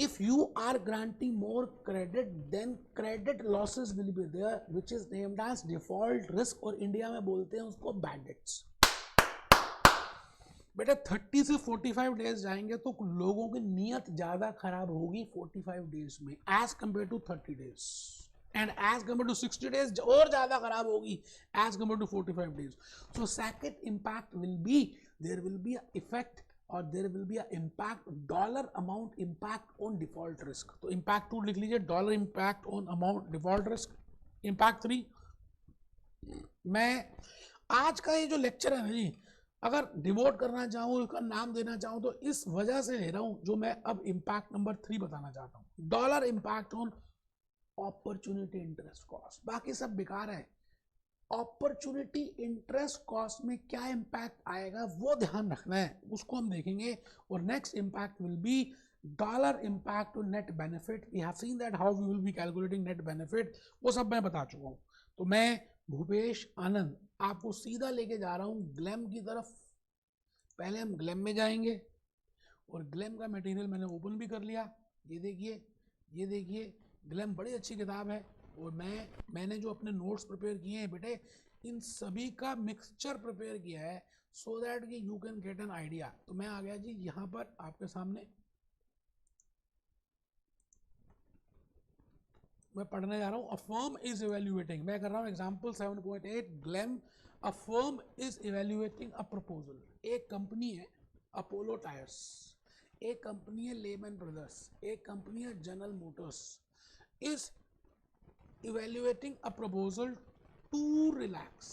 if you are granting more credit then credit losses will be there which is named as default risk, और इंडिया में बोलते हैं उसको बैड डेट्स. बेटा 30 से 45 डेज जाएंगे तो लोगों की नीयत ज़्यादा खराब होगी 45 डेज में as compare to 30 days, and as compare to 60 days और ज़्यादा खराब होगी as compare to 45 days. So second impact will be, there will be a effect और there will be a impact dollar amount impact on default risk. तो impact 2 लिख लीजिए, dollar impact on amount default risk. Impact 3, मैं आज का ये जो lecture है ना जी, अगर डिवोट करना चाहूँ, उसका नाम देना चाहूँ तो इस वजह से ले रहा हूँ जो मैं अब इम्पैक्ट नंबर 3 बताना चाहता हूँ. Dollar impact on opportunity interest cost. बाकी सब बेकार है. अपॉर्चुनिटी इंटरेस्ट कॉस्ट में क्या इम्पैक्ट आएगा वो ध्यान रखना है, उसको हम देखेंगे. और next impact will be dollar impact on net benefit. We have seen that how we will be calculating net benefit, वो सब मैं बता चुका हूँ. तो मैं भूपेश आनंद आपको सीधा लेके जा रहा हूँ ग्लैम की तरफ. पहले हम ग्लैम में जाएंगे और ग्लैम का मटेरियल मैंने ओपन भी कर लिया. ये देखिए, ये देखिए, ग्लैम बड़ी अच्छी किताब है और मैंने जो अपने नोट्स प्रिपेयर किए हैं बेटे, इन सभी का मिक्सचर प्रिपेयर किया है सो दैट कि you can get an idea. तो मैं आ गया जी यहाँ पर आपके सामने, मैं पढ़ने जा रहा हूँ. अ फर्म इज इवेल्युएटिंग, मैं कर रहा हूँ example 7.8 glam. A firm is evaluating a proposal. एक कंपनी है अपोलो टायर्स, एक कंपनी है लेमन ब्रदर्स, एक कंपनी है general Motors, is evaluating a proposal to relax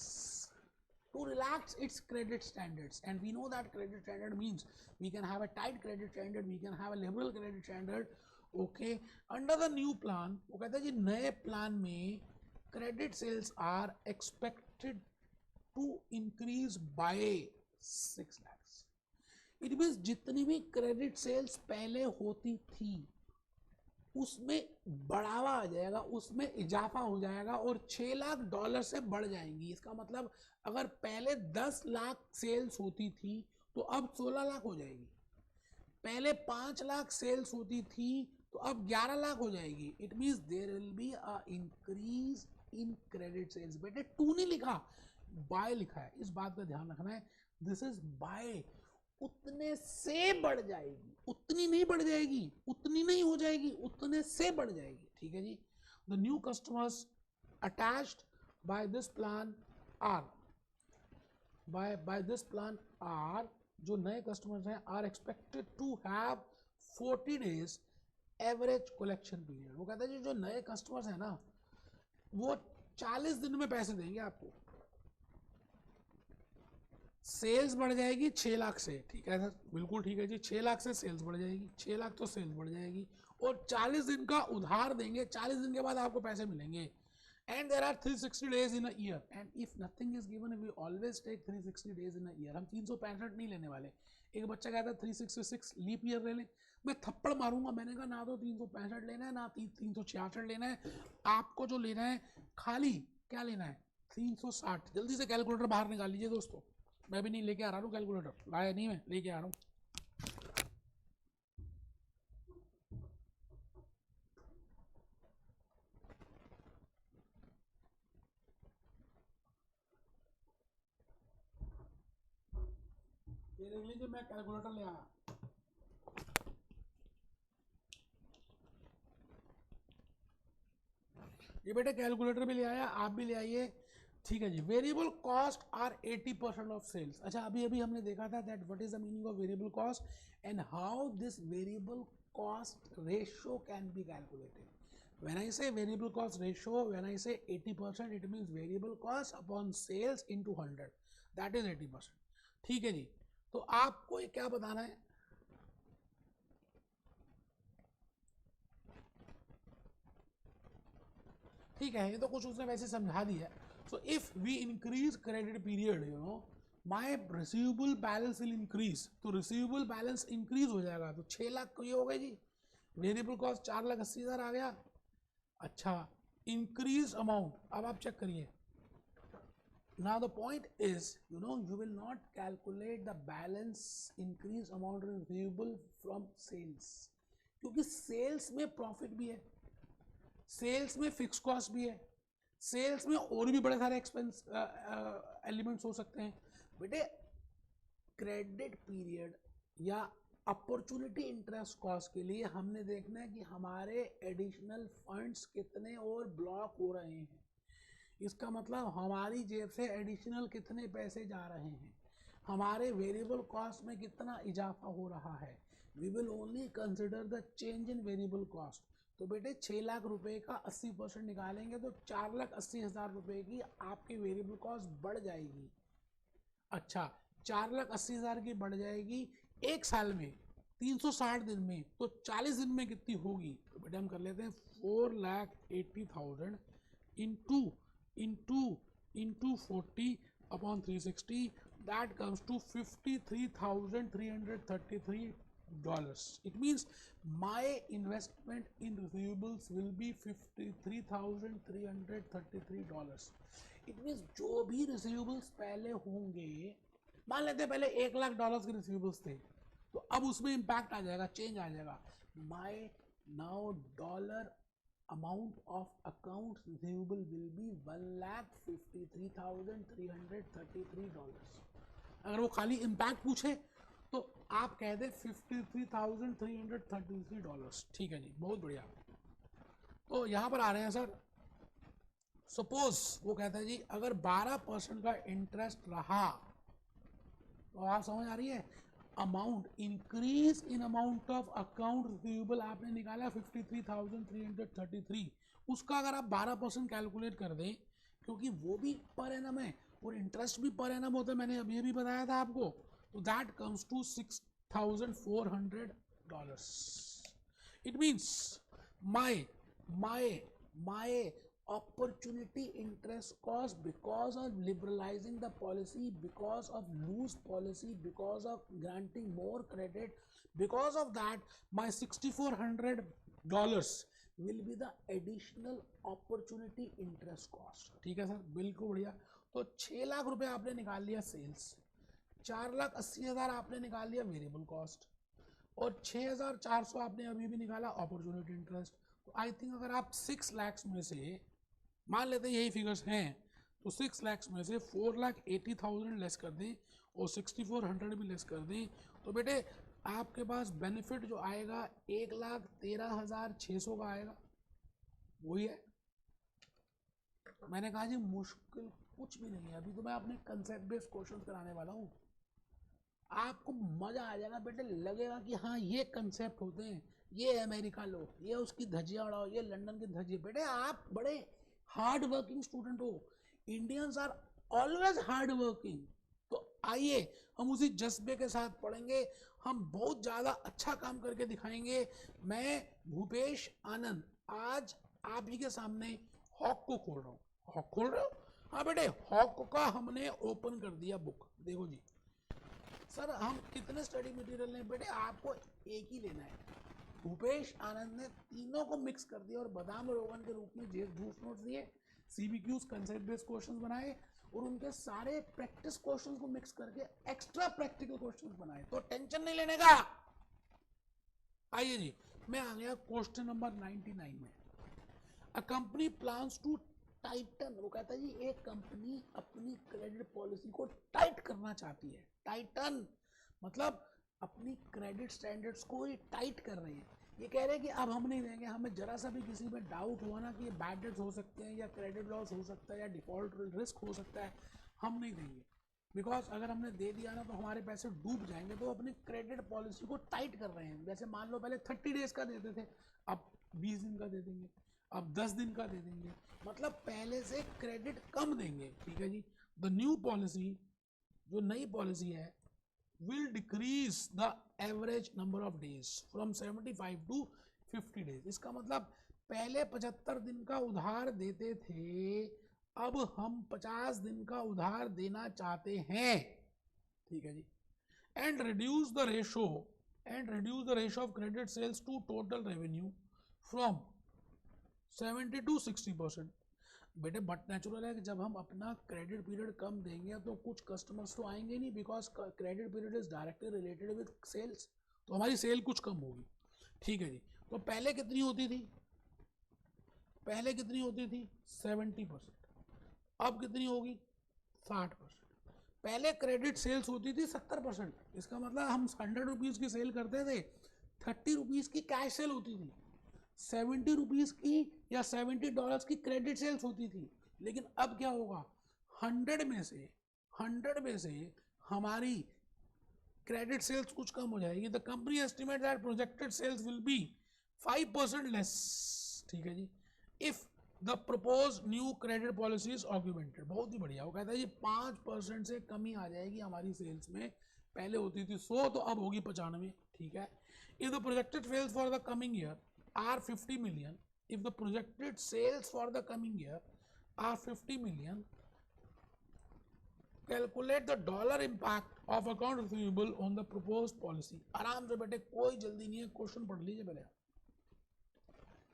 its credit standards. And we know that credit standard means we can have a tight credit standard, we can have a liberal credit standard. Okay, under the new plan, वो कहता है जी नए plan में credit sales are expected to increase by 6 lakhs. It means जितनी भी credit sales पहले होती थी उसमें बढ़ावा आ जाएगा, उसमें इजाफा हो जाएगा और 6 लाख डॉलर से बढ़ जाएंगी. इसका मतलब अगर पहले 10 लाख सेल्स होती थी तो अब 16 लाख हो जाएगी. पहले 5 लाख सेल्स होती थी तो अब 11 लाख हो जाएगी. It means there will be a increase in credit sales. बेटे 2 नहीं लिखा, बाय लिखा है, इस बात का ध्यान रखना है. This is by. उतने से बढ़ जाएगी, उतनी नहीं बढ़ जाएगी, उतनी नहीं हो जाएगी, उतने से बढ़ जाएगी. ठीक है जी. The new customers attached by this plan are जो नए कस्टमर्स हैं are expected to have 40 days average collection period. वो कहता है जी जो नए कस्टमर्स हैं ना वो 40 दिन में पैसे देंगे आपको। सेल्स बढ़ जाएगी 6 लाख से, ठीक है सर, बिल्कुल ठीक है जी, 6 लाख से सेल्स बढ़ जाएगी, 6 लाख तो सेल्स बढ़ जाएगी, और 40 दिन का उधार देंगे, 40 दिन के बाद आपको पैसे मिलेंगे। And there are 360 days in a year and if nothing is given we always take 360 days in a year। हम 365 नहीं लेने वाले। एक बच्चा कहता है 366 लीप ईयर ले लें, मैं थप्पड़ मारूंगा, मैंने कहा ना तो 365 लेना है ना 366 लेना है, आपको जो लेना है खाली क्या लेना है 360। जल्दी से कैलकुलेटर बाहर निकाल लीजिए दोस्तों, मैं भी नहीं लेके आ रहा हूँ कैलकुलेटर, लाया नहीं, मैं लेके आ रहा हूँ। ये देख लीजिए मैं कैलकुलेटर ले आया। ये बेटे कैलकुलेटर भी ले आया, आप भी ले आइए, ठीक है जी। Variable cost are 80% of sales. अच्छा अभी अभी हमने देखा था that what is the meaning of variable cost and how this variable cost ratio can be calculated. When I say variable cost ratio, when I say 80%, it means variable cost upon sales into 100, that is 80%। ठीक है जी, तो आपको ये क्या बताना है, ठीक है, ये तो कुछ उसने वैसे समझा दिया। So if we increase credit period you know my receivable balance will increase, तो रिसीवेबल बैलेंस इंक्रीज हो जाएगा, तो 6 लाख ये हो गए जी, वेरिएबल कॉस्ट 4,80,000 आ गया। अच्छा इंक्रीज अमाउंट, अब आप चेक करिए। Now the point is, you know, you will not calculate the balance increase amount receivable from sales, क्योंकि सेल्स में प्रॉफिट भी है, सेल्स में फिक्स कॉस्ट भी है, सेल्स में और भी बड़े सारे एक्सपेंस एलिमेंट्स हो सकते हैं। बेटे क्रेडिट पीरियड या अपॉर्चुनिटी इंटरेस्ट कॉस्ट के लिए हमने देखना है कि हमारे एडिशनल फंड्स कितने और ब्लॉक हो रहे हैं, इसका मतलब हमारी जेब से एडिशनल कितने पैसे जा रहे हैं, हमारे वेरिएबल कॉस्ट में कितना इजाफा हो रहा है। We will only consider the change in variable cost. तो बेटे 6 लाख रुपए का 80% निकालेंगे तो 4,80,000 रुपए की आपकी वेरिएबल कॉस्ट बढ़ जाएगी। अच्छा 4,80,000 की बढ़ जाएगी एक साल में 360 दिन में, तो 40 दिन में कितनी होगी, तो बेटे हम कर लेते हैं 4,80,000 into 40 upon 360, that comes to $53,333। It means my investment in receivables will be $53,333। It means जो भी receivables पहले होंगे, मान लेते हैं पहले $1,00,000 के रिसीवेबल्स थे, तो अब उसमें इम्पैक्ट आ जाएगा, चेंज आ जाएगा। My now dollar amount of account receivable will be $1,53,333। अगर वो खाली इम्पैक्ट पूछे तो आप कह दें $53,333। ठीक है जी, बहुत बढ़िया। तो यहाँ पर आ रहे हैं सर, सपोज वो कहता है जी अगर 12% का इंटरेस्ट रहा, तो आप समझ आ रही है, amount increase in amount of account receivable आपने निकाला 53,333, उसका अगर आप 12% कैलकुलेट कर दें, क्योंकि वो भी पर एनम है और इंटरेस्ट भी पर एनम होता है, मैंने अभी भी बताया था आपको, तो दैट कम्स टू $6,400। इट मीन्स my opportunity interest cost because of liberalizing the policy, because of loose policy, because of granting more credit, because of that my $6,400 will be the additional opportunity interest cost। ठीक है sir, बिल्कुल बढ़िया। तो 6 लाख रुपए आपने निकाल लिया सेल्स, 4,80,000 आपने निकाल लिया वेरिएबल कॉस्ट, और 6,400 आपने अभी भी निकाला अपॉर्चुनिटी इंटरेस्ट। तो आई थिंक अगर आप 6 लाख में से मान लेते हैं यही फिगर्स हैं, तो 6 लाख में से 4,80,000 लेस कर दें और 6,400 भी लेस कर दें, तो बेटे आपके पास बेनिफिट जो आएगा 1,13,600 का आएगा। वही है, मैंने कहा जी मुश्किल कुछ भी नहीं है, अभी तो मैं अपने कंसेप्ट बेस्ड क्वेश्चन कराने वाला हूँ। आपको मजा आ जाएगा बेटे, लगेगा कि हाँ ये कंसेप्ट होते हैं, ये अमेरिका लो, ये उसकी धज्जियां उड़ाओ, ये लंदन की धज्जियां। बेटे आप बड़े हार्ड वर्किंग स्टूडेंट हो, Indians are always hard working. तो आइए हम उसी जज्बे के साथ पढ़ेंगे, हम बहुत ज़्यादा अच्छा काम करके दिखाएंगे। मैं भूपेश आनंद आज आप ही के सामने हॉक को खोल रहा हूँ। हॉक खोल रहे हो? हाँ बेटे, हॉक का हमने ओपन कर दिया बुक। देखो जी सर, हम कितने स्टडी मटेरियल लें? बेटे आपको एक ही लेना है। भूपेश आनंद ने तीनों को मिक्स कर दिया और बादाम रोगन के रूप में जूस नोट्स दिए, सीबीक्यूज कंसेप्ट बेस्ड क्वेश्चंस बनाए और उनके सारे प्रैक्टिस क्वेश्चंस को मिक्स करके एक्स्ट्रा प्रैक्टिकल क्वेश्चंस बनाए। तो टेंशन नहीं लेने का। आइए जी, मैं आ गया क्वेश्चन नंबर 99 में। A company plans to tighten, वो कहता है जी एक कंपनी अपनी क्रेडिट पॉलिसी को टाइट करना चाहती है। टाइटन मतलब अपनी क्रेडिट स्टैंडर्ड्स को ही टाइट कर रहे हैं। ये कह रहे हैं कि अब हम नहीं देंगे, हमें जरा सा भी किसी में डाउट हुआ ना कि ये बैड डेट्स हो सकते हैं या क्रेडिट लॉस हो सकता है या डिफॉल्ट रिस्क हो सकता है, हम नहीं देंगे। बिकॉज अगर हमने दे दिया ना तो हमारे पैसे डूब जाएंगे। तो अपनी क्रेडिट पॉलिसी को टाइट कर रहे हैं। जैसे मान लो पहले 30 डेज का देते थे, अब 20 दिन का दे देंगे, अब 10 दिन का दे देंगे, मतलब पहले से क्रेडिट कम देंगे। ठीक है जी। द न्यू पॉलिसी, जो नई पॉलिसी है, will decrease the average number of days from 75 to 50 days। इसका मतलब पहले 75 दिन का उधार देते थे, अब हम 50 दिन का उधार देना चाहते हैं। ठीक है जी। And reduce the ratio of credit sales to total revenue from 70 to 60%। बेटे बट नेचुरल है कि जब हम अपना क्रेडिट पीरियड कम देंगे तो कुछ कस्टमर्स तो आएंगे नहीं, because credit period is directly related with sales, तो हमारी सेल कुछ कम होगी। ठीक है जी। तो पहले कितनी होती थी? 70%। अब कितनी होगी? 60%। पहले क्रेडिट सेल्स होती थी 70%। इसका मतलब हम 100 रुपीज़ की सेल करते थे, 30 रुपीज़ की कैश सेल होती थी, 70 रुपीज़ की या $70 की क्रेडिट सेल्स होती थी। लेकिन अब क्या होगा? 100 में से हमारी क्रेडिट सेल्स कुछ कम हो जाएगी। The company estimate that projected sales will be 5% less. ठीक है जी, if the propose new credit policy is augmented. बहुत ही बढ़िया। वो कहता है जी 5% से कमी आ जाएगी हमारी सेल्स में। पहले होती थी 100, तो अब होगी 95। ठीक है। If the projected sales for the coming year are 50 million, if the projected sales for the coming year are 50 million, calculate the dollar impact of account receivable on the proposed policy। आराम से बेटे, कोई जल्दी नहीं है, question पढ़ लीजिए पहले।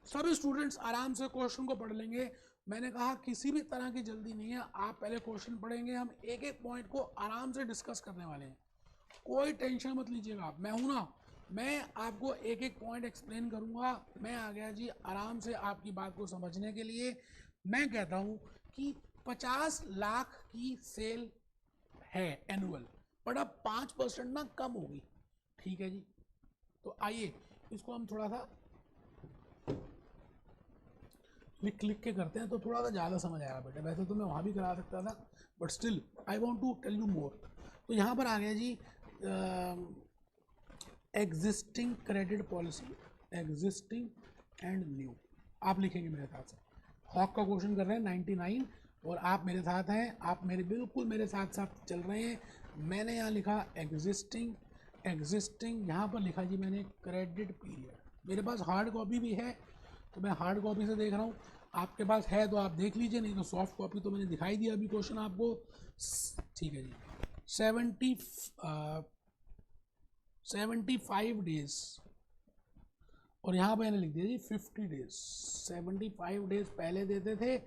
सभी स्टूडेंट्स आराम से क्वेश्चन को पढ़ लेंगे। मैंने कहा किसी भी तरह की जल्दी नहीं है, आप पहले क्वेश्चन पढ़ेंगे, हम एक एक पॉइंट को आराम से डिस्कस करने वाले हैं। कोई टेंशन मत लीजिएगा, मैं हूं ना, मैं आपको एक एक पॉइंट एक्सप्लेन करूंगा। मैं आ गया जी आराम से आपकी बात को समझने के लिए। मैं कहता हूं कि 50 लाख की सेल है एनुअल, बट अब 5% ना कम होगी। ठीक है जी। तो आइए इसको हम थोड़ा सा लिख के करते हैं तो थोड़ा सा ज़्यादा समझ आएगा बेटा। वैसे तो मैं वहाँ भी करा सकता था, but still I want to tell you more. तो यहाँ पर आ गया जी existing credit policy, existing and new. आप लिखेंगे मेरे साथ से। हॉक का क्वेश्चन कर रहे हैं 99 और आप मेरे साथ हैं, आप बिल्कुल मेरे साथ साथ चल रहे हैं। मैंने यहाँ लिखा एग्जिस्टिंग, यहाँ पर लिखा जी मैंने क्रेडिट पीरियड। मेरे पास हार्ड कॉपी भी है तो मैं हार्ड कॉपी से देख रहा हूँ, आपके पास है तो आप देख लीजिए, नहीं तो सॉफ्ट कॉपी तो मैंने दिखाई दिया अभी क्वेश्चन आपको। ठीक है जी। 75 डेज और यहाँ पे मैंने लिख दिया जी 50 डेज। 75 डेज पहले देते थे,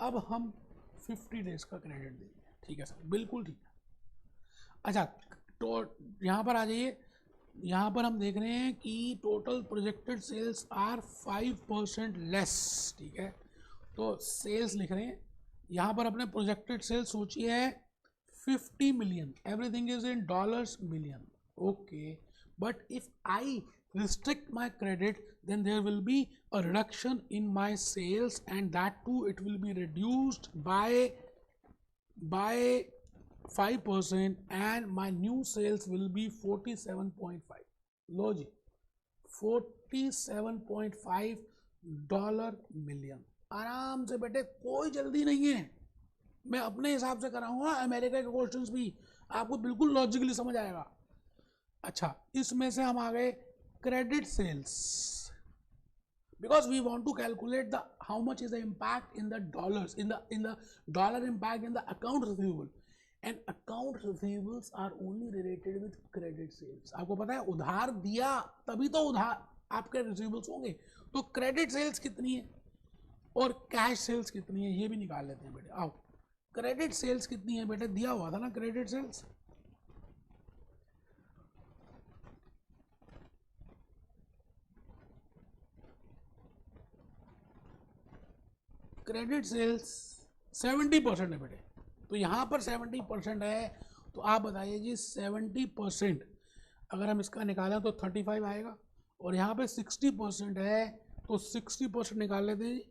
अब हम 50 डेज का क्रेडिट देंगे। ठीक है सर, बिल्कुल ठीक है। अच्छा, तो यहाँ पर आ जाइए। यहाँ पर हम देख रहे हैं कि total projected sales are 5% less. ठीक है, तो सेल्स लिख रहे हैं यहाँ पर अपने प्रोजेक्टेड सेल्स सोचिए है 50 million, everything is in dollars million. Okay, but if I restrict my credit, then there will be a reduction in my sales, and that too it will be reduced by 5% and my new sales will be 47.5. लो जी, $47.5 million. आराम से बेटे, कोई जल्दी नहीं है, मैं अपने हिसाब से कराऊंगा। अमेरिका के क्वेश्चंस भी आपको बिल्कुल लॉजिकली समझ आएगा। अच्छा, इसमें से हम आ गए credit sales, because we want to calculate the how much is the impact in the dollars, in the dollar impact in the account receivable, and account receivables are only related with credit sales। आपको पता है उधार दिया तभी तो उधार आपके receivables होंगे, तो क्रेडिट सेल्स कितनी है और कैश सेल्स कितनी है ये भी निकाल लेते हैं बेटे। आओ, क्रेडिट सेल्स कितनी है बेटे, दिया हुआ था ना क्रेडिट सेल्स। क्रेडिट सेल्स 70% है बेटे, तो यहाँ पर 70% है, तो आप बताइए जी 70% अगर हम इसका निकालें तो 35 आएगा, और यहाँ पे 60% है तो 60% निकाल लेते हैं जी,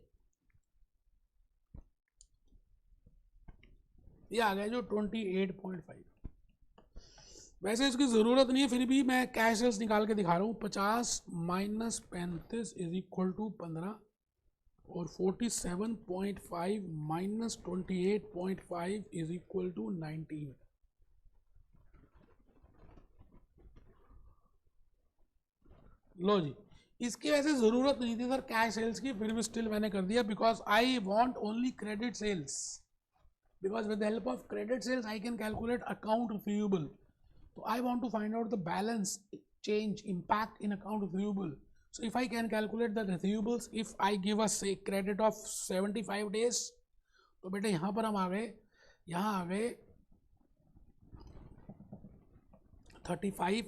ये आ गया जो 28.5। वैसे इसकी ज़रूरत नहीं है, फिर भी मैं कैश सेल्स निकाल के दिखा रहा हूँ। 50 माइनस 35 इज इक्वल टू 15, और 47.5 माइनस 28.5 इज इक्वल टू 19। लो जी, इसकी वैसे ज़रूरत नहीं थी सर कैश सेल्स की, फिर भी स्टिल मैंने कर दिया, because I want only credit sales, because with the help of credit sales I can calculate account receivable. तो I want to find out the balance change impact in account receivable. So if I can calculate the receivables, if I give a say credit of 75 days, तो बेटे यहाँ पर हम आ गए, यहाँ आ गए 35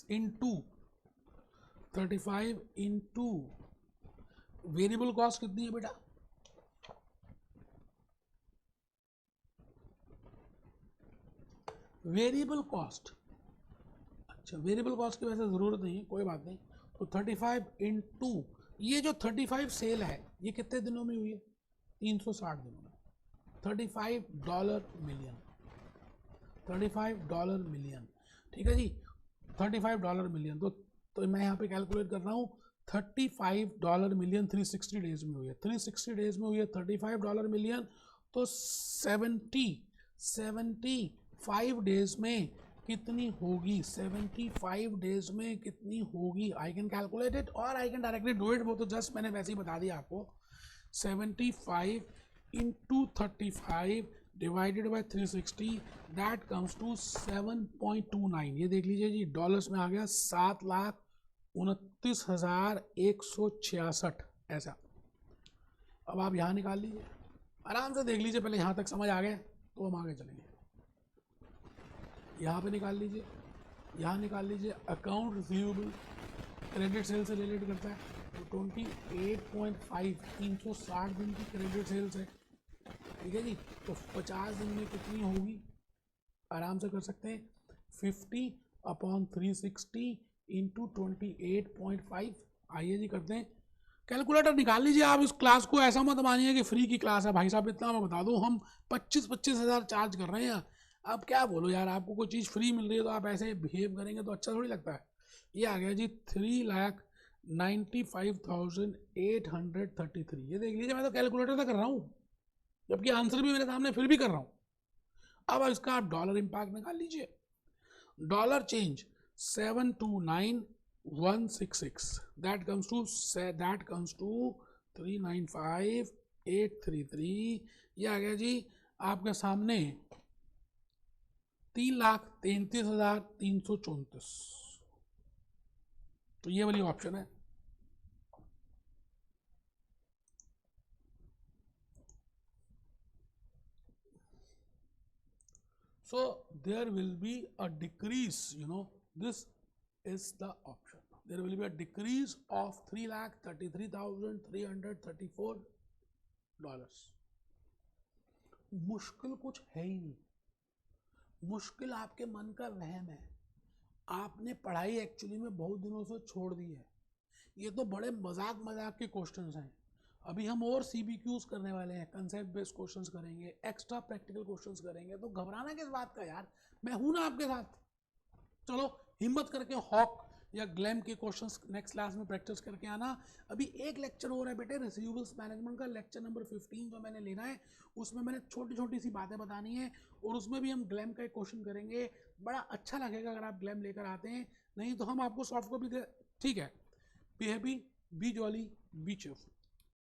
इंटू 35 इंटू वेरिएबल कॉस्ट कितनी है बेटा, वेरिएबल कॉस्ट। अच्छा, वेरिएबल कॉस्ट की वैसे ज़रूरत नहीं है, कोई बात नहीं। तो 35 इंटू ये जो 35 सेल है ये कितने दिनों में हुई है, 360 दिनों में। $35 मिलियन, $35 मिलियन, ठीक है जी, $35 मिलियन। तो मैं यहाँ पे कैलकुलेट कर रहा हूँ, $35 मिलियन 360 डेज में हुई है, 360 डेज में हुई है $35 मिलियन, तो 75 डेज में कितनी होगी, 75 डेज में कितनी होगी, आई कैन कैलकुलेट इट और I can directly do it, वो तो जस्ट मैंने वैसे ही बता दिया आपको। 75 into 35 divided by 360, that comes to 7.29। ये देख लीजिए जी, डॉलर्स में आ गया 7,29,166 ऐसा। अब आप यहाँ निकाल लीजिए, आराम से देख लीजिए, पहले यहाँ तक समझ आ गए तो हम आगे चलेंगे। यहाँ पे निकाल लीजिए, यहाँ निकाल लीजिए, अकाउंट रिसीवेबल क्रेडिट सेल से रिलेट करता है, तो 28.5 360 दिन की क्रेडिट सेल्स है, ठीक है जी। तो 50 दिन में कितनी होगी, आराम से कर सकते हैं, 50/360 इंटू 28.5। आइए जी करते हैं, कैलकुलेटर निकाल लीजिए। आप इस क्लास को ऐसा मत मानिए कि फ्री की क्लास है भाई साहब, इतना मैं बता दूं, हम 25-25 हज़ार चार्ज कर रहे हैं। अब क्या बोलो यार, आपको कोई चीज़ फ्री मिल रही है तो आप ऐसे बिहेव करेंगे तो अच्छा थोड़ी लगता है। ये आ गया जी 3,95,833। ये देख लीजिए, मैं तो कैलकुलेटर से कर रहा हूँ, जबकि आंसर भी मेरे सामने, फिर भी कर रहा हूँ। अब इसका आप डॉलर इम्पैक्ट निकाल लीजिए। Dollar change 729,166, that comes to 395,833। ये आ गया जी आपके सामने 3,33,334। तो ये वाली ऑप्शन है। So there will be a decrease, this is the option. There will be a decrease of $3,33,334। मुश्किल कुछ है ही नहीं, मुश्किल आपके मन का वहम है। आपने पढ़ाई एक्चुअली में बहुत दिनों से छोड़ दी है। ये तो बड़े मजाक के क्वेश्चंस हैं। अभी हम और CBQs करने वाले हैं, कंसेप्ट बेस्ड क्वेश्चंस करेंगे, एक्स्ट्रा प्रैक्टिकल क्वेश्चंस करेंगे, तो घबराना किस बात का यार, मैं हूं ना आपके साथ। चलो हिम्मत करके हॉक या ग्लैम के क्वेश्चंस नेक्स्ट क्लास में प्रैक्टिस करके आना। अभी एक लेक्चर हो रहा है बेटे रिसीवेबल्स मैनेजमेंट का, लेक्चर नंबर 15 जो मैंने लेना है, उसमें मैंने छोटी छोटी सी बातें बतानी है, और उसमें भी हम ग्लैम का एक क्वेश्चन करेंगे। बड़ा अच्छा लगेगा अगर आप ग्लैम लेकर आते हैं, नहीं तो हम आपको सॉफ्ट कॉपी दे। ठीक है, be happy, B jolly, B cheerful.